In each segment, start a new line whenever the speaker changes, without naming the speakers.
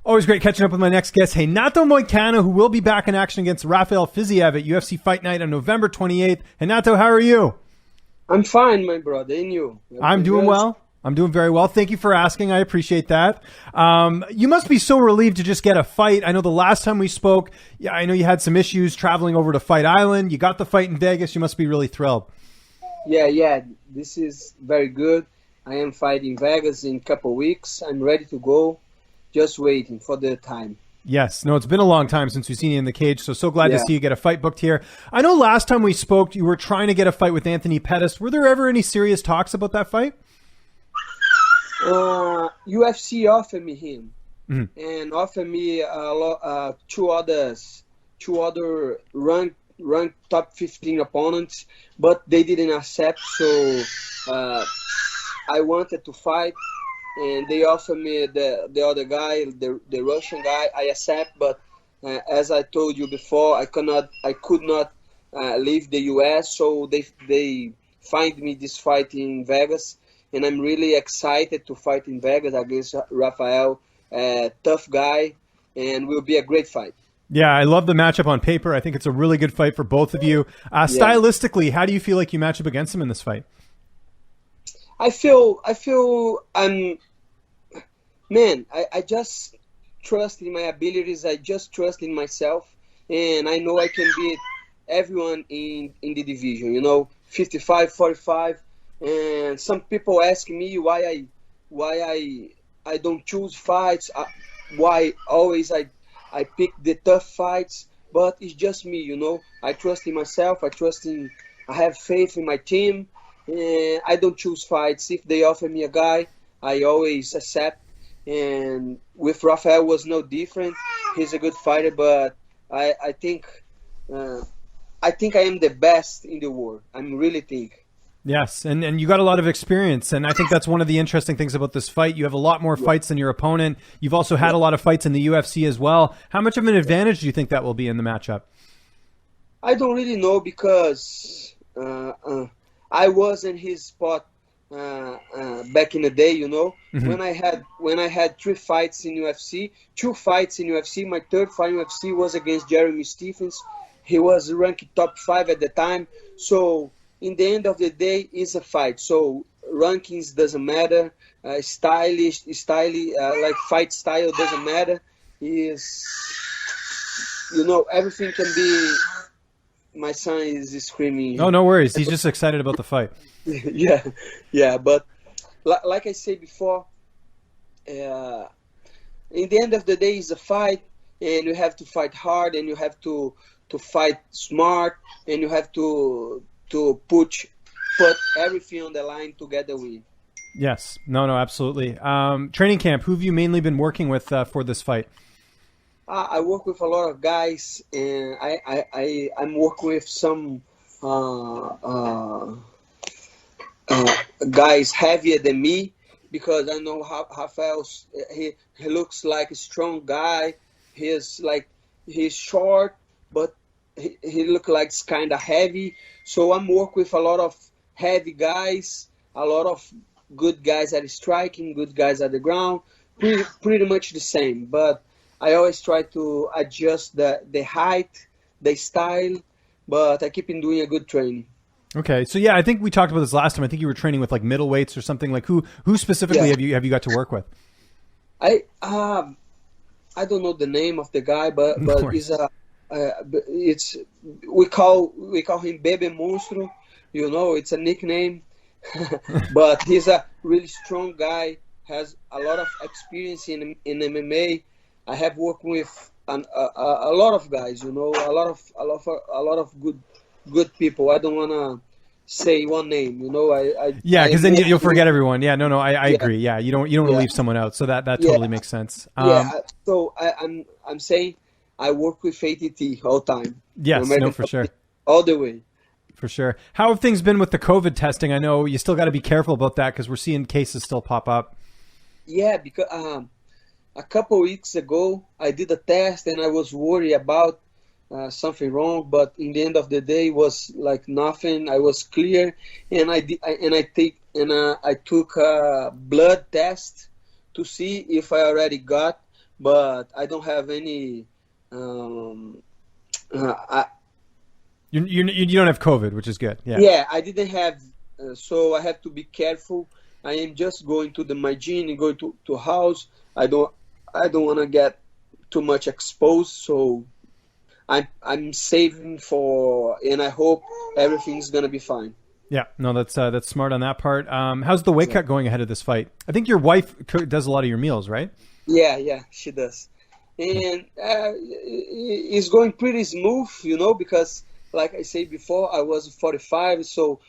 Always great catching up with my next guest, Renato Moicano, who will be back in action against Rafael Fiziev at UFC Fight Night on November 28th. Renato, how are you?
I'm fine, my brother. And you?
I'm doing well. I'm doing very well. Thank you for asking. I appreciate that. You must be so relieved to just get a fight. I know the last time we spoke, I know you had some issues traveling over to Fight Island. You got the fight in Vegas. You must be really thrilled.
Yeah. This is very good. I am fighting Vegas in a couple weeks. I'm ready to go. Just waiting for the time.
Yes. No, it's been a long time since we've seen you in the cage, so glad to see you get a fight booked here. I know last time we spoke, you were trying to get a fight with Anthony Pettis. Were there ever any serious talks about that fight?
UFC offered me him, and offered me two other ranked top 15 opponents, but they didn't accept. So I wanted to fight. And they offered me the other guy, the Russian guy. I accept, but as I told you before, I could not leave the U.S. So they find me this fight in Vegas, and I'm really excited to fight in Vegas against Rafael, tough guy, and will be a great fight.
Yeah, I love the matchup on paper. I think it's a really good fight for both of you. Stylistically, how do you feel like you match up against him in this fight?
I feel I just trust in my abilities. I just trust in myself, and I know I can beat everyone in the division. 55, 45, and some people ask me why I don't choose fights. Why always I pick the tough fights, but it's just me. I trust in myself. I have faith in my team. And I don't choose fights. If they offer me a guy, I always accept. And with Rafael was no different. He's a good fighter, but I think I am the best in the world. I really think.
Yes, and you got a lot of experience, and I think that's one of the interesting things about this fight. You have a lot more fights than your opponent. You've also had a lot of fights in the UFC as well. How much of an advantage do you think that will be in the matchup? I
don't really know because I was in his spot back in the day, when I had 3 fights in UFC, 2 fights in UFC. My 3rd fight in UFC was against Jeremy Stephens. He was ranked top 5 at the time. So in the end of the day, it's a fight. So rankings doesn't matter. Like fight style doesn't matter. Everything can be. My son is screaming.
Oh, no worries. He's just excited about the fight.
Yeah. But like I said before, in the end of the day, it's a fight, and you have to fight hard, and you have to fight smart, and you have to put everything on the line to get the win.
Yes. No, absolutely. Training camp, who have you mainly been working with for this fight?
I work with a lot of guys, and I'm working with some guys heavier than me, because I know Rafael, he looks like a strong guy. He's short, but he looks like it's kind of heavy. So I'm working with a lot of heavy guys, a lot of good guys at striking, good guys at the ground, pretty much the same. But I always try to adjust the height, the style, but I keep on doing a good training.
Okay, so I think we talked about this last time. I think you were training with like middleweights or something. Like who specifically have you got to work with?
I don't know the name of the guy, but we call him Bebe Monstro. It's a nickname, but he's a really strong guy. Has a lot of experience in MMA. I have worked with a lot of guys, a lot of good people. I don't want to say one name,
because then you'll forget everyone. Yeah, no, I agree. Yeah, you don't want to leave someone out, so that totally makes sense.
So I'm saying I work with ATT all time.
Yes, no, for sure,
all the way.
For sure. How have things been with the COVID testing? I know you still got to be careful about that because we're seeing cases still pop up.
Yeah, because a couple weeks ago, I did a test and I was worried about something wrong, but in the end of the day, it was like nothing. I was clear, and I I took a blood test to see if I already got, but I don't have any. I,
You don't have COVID, which is good. Yeah.
yeah, I didn't have, so I have to be careful. I am just going to my gym and going to house. I don't want to get too much exposed, so I'm saving for, and I hope everything's gonna be fine.
Yeah, no, that's smart on that part. How's the weight cut going ahead of this fight? I think your wife does a lot of your meals, right?
Yeah, she does, and it's going pretty smooth, because like I said before, I was 45, so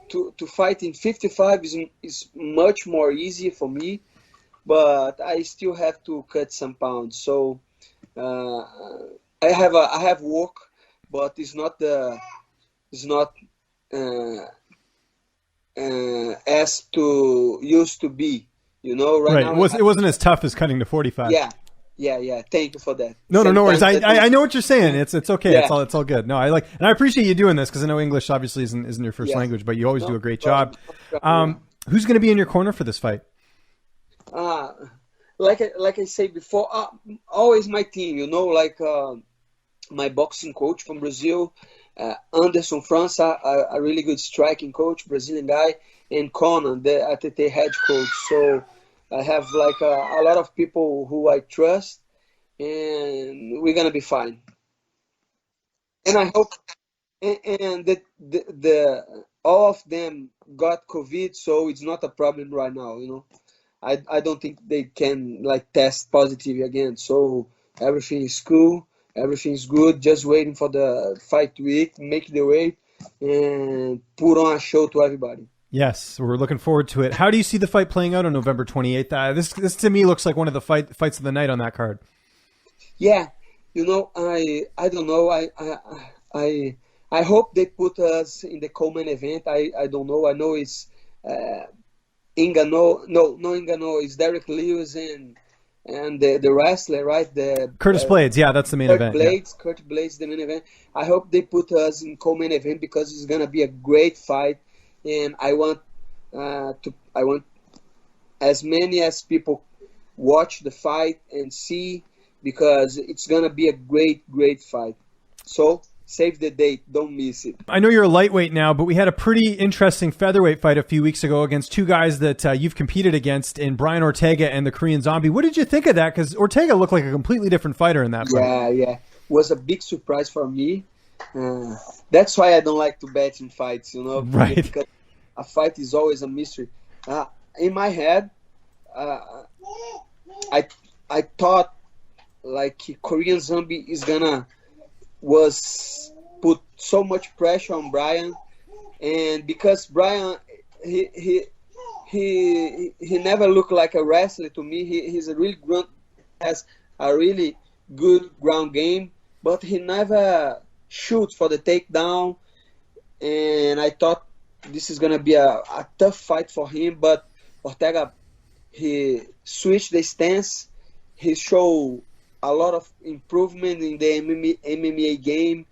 to fight in 55 is much more easy for me, but I still have to cut some pounds. So I have work, but it's not as to used to be, right now.
It wasn't as tough as cutting to 45.
Yeah. Thank you for that.
No worries. I know what you're saying. It's okay.
Yeah.
It's all good. No, and I appreciate you doing this because I know English obviously isn't your first language, but you always do a great job. Who's going to be in your corner for this fight?
Like I said before, always my team. My boxing coach from Brazil, Anderson França, a really good striking coach, Brazilian guy, and Conan, the ATT head coach. So I have a lot of people who I trust, and we're gonna be fine. And I hope, and the all of them got COVID, so it's not a problem right now. I don't think they can test positive again. So everything is cool. Everything's good. Just waiting for the fight week, make the weight, and put on a show to everybody.
Yes, we're looking forward to it. How do you see the fight playing out on November 28th? This to me looks like one of the fights of the night on that card.
Yeah, I don't know. I hope they put us in the co-main event. I don't know. I know it's Ngannou. No Ngannou. It's Derek Lewis and the wrestler, right? The
Curtis Blades, yeah, that's the main event.
Curtis Blades, the main event. I hope they put us in co-main event because it's gonna be a great fight, and I want as many as people watch the fight and see, because it's gonna be a great fight. So save the date, don't miss it.
I know you're a lightweight now, but we had a pretty interesting featherweight fight a few weeks ago against two guys that you've competed against in Brian Ortega and the Korean Zombie. What did you think of that? Because Ortega looked like a completely different fighter in that fight.
Yeah. Was a big surprise for me. That's why I don't like to bet in fights,
Right.
Because a fight is always a mystery. In my head, I thought Korean Zombie was put so much pressure on Brian, and because Brian he never looked like a wrestler to me. Has a really good ground game, but he never shoot for the takedown, and I thought this is gonna be a tough fight for him. But Ortega, he switched the stance. He showed a lot of improvement in the MMA game.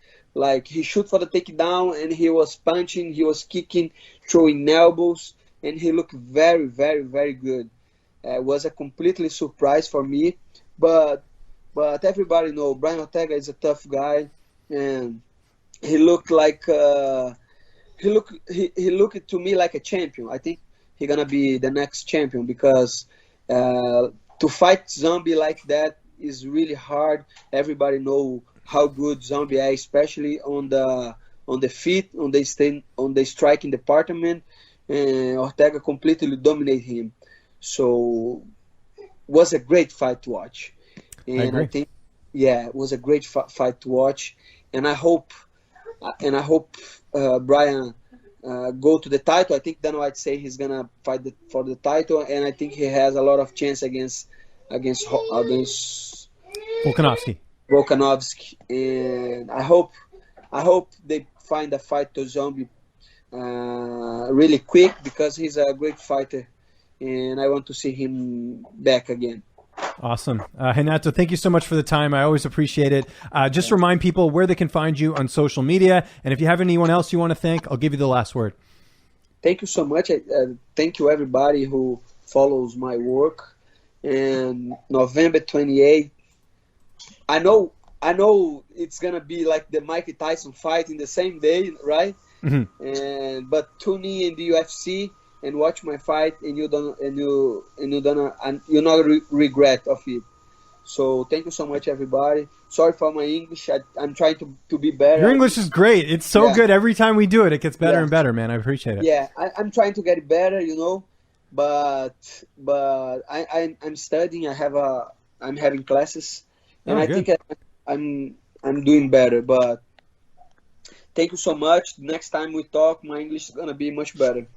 He shoot for the takedown, and he was punching, he was kicking, throwing elbows, and he looked very, very, very good. It was a completely surprise for me, but everybody know Brian Ortega is a tough guy, and he looked he looked to me like a champion. I think he's gonna be the next champion, because to fight Zombie like that is really hard. Everybody know how good Zombie is, especially on the feet, on the striking department. And Ortega completely dominated him. So was a great fight to watch. And I think, it was a great fight to watch. And I hope Brian go to the title. I think Dana White say he's gonna fight for the title, and I think he has a lot of chance against
Volkanovski.
And I hope they find a fight to Zombie really quick, because he's a great fighter, and I want to see him back again.
Awesome. Renato, thank you so much for the time. I always appreciate it. Just remind people where they can find you on social media, and if you have anyone else you want to thank, I'll give you the last word.
thank you so much. Thank you everybody who follows my work. And November 28th, I know it's gonna be like the Mike Tyson fight in the same day, right?
Mm-hmm.
But tune in the UFC and watch my fight, and you'll not regret of it. So thank you so much, everybody. Sorry for my English. I'm trying to be better.
Your English is great. It's so good. Every time we do it, it gets better and better, man. I appreciate it.
Yeah, I'm trying to get it better, but I'm studying. I'm having classes, and I think I'm doing better. But thank you so much. Next time we talk, my English is gonna be much better.